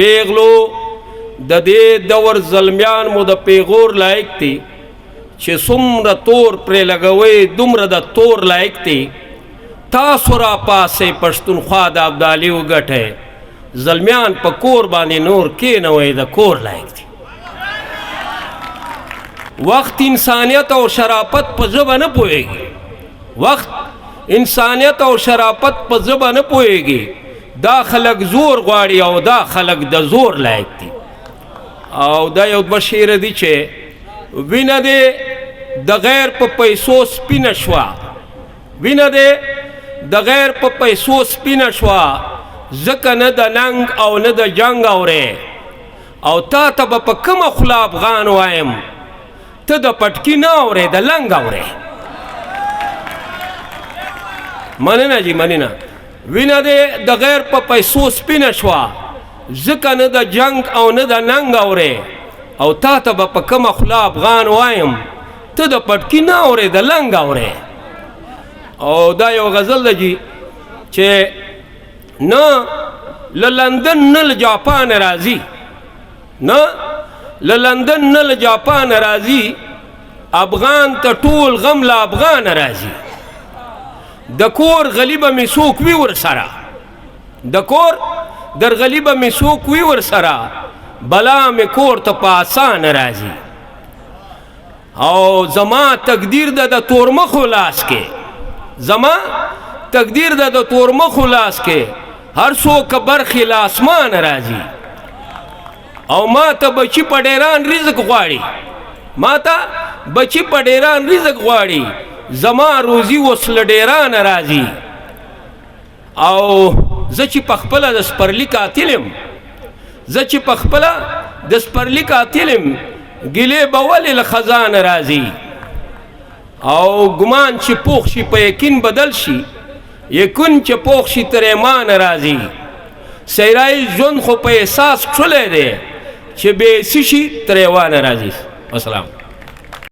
پیغلو د دې دور زلمیان مو د پیغور لایق دي چې څومره تور پرې لګوئ دومره د تور لایق دي تاسو را پاسې پښتونخوا د ابدالي وګټئ زلمیان په کور باندې نور کېنوئ د کور لایق دي وقت انسانیت او شرافت په ژبه نه پوهېږي وقت انسانیت او شرافت په ژبه نه پوهېږي دا خلک زور غواړي او دا خلک د زور لایق دي او دا یو دوه شعره دي چې وینه دې د غیر په پیسو سپینه شوه وینه دې د غیر په پیسو سپینه شوه ځکه نه د ننګ او نه د جنګ اورې او تا ته به په کومه خوله افغان وایم ته د پټکي نه اورې د لنګ اورې مننه جی مننه وینه دې د غیر په پیسو سپینه شوه ځکه نه د جنګ او نه د ننګ اورې او تا ته به په کومه خوله افغان وایم ته د پټکي نه اورې د لنګ اورې او دا یو غزل ده جی چې نه له لندن نه له جاپان راځي نه له لندن نه له جاپان راځي افغان ته ټول غم له افغان راځي د کور غلی به مې څوک وي ورسره د کور درغلی به مې څوک وي ورسره بلا مې کور ته په آسان راځي او زما تقدیر ده د تورمخو لاس کې زما تقدیر ده د تورمخو لاس کې هر څوک برخې له اسمان راځي او ما ته بچي په ډیران رزق غواړي ما ته بچي په ډیران رزق غواړي زما روزي اوس له ډیران راځي او زه چې په خپله د سپرلي قاتل یم زه چې په خپله د سپرلي قاتل یم ګیلې به ولې له خزان راځي او ګمان چې پوخ شي په یقین بدل شي یقین چې پوخ شي تر ایمان راځي سیرای ژوند خو په احساس کښلی دی چې بې حسي شي تر ایوانه راځي. السلام.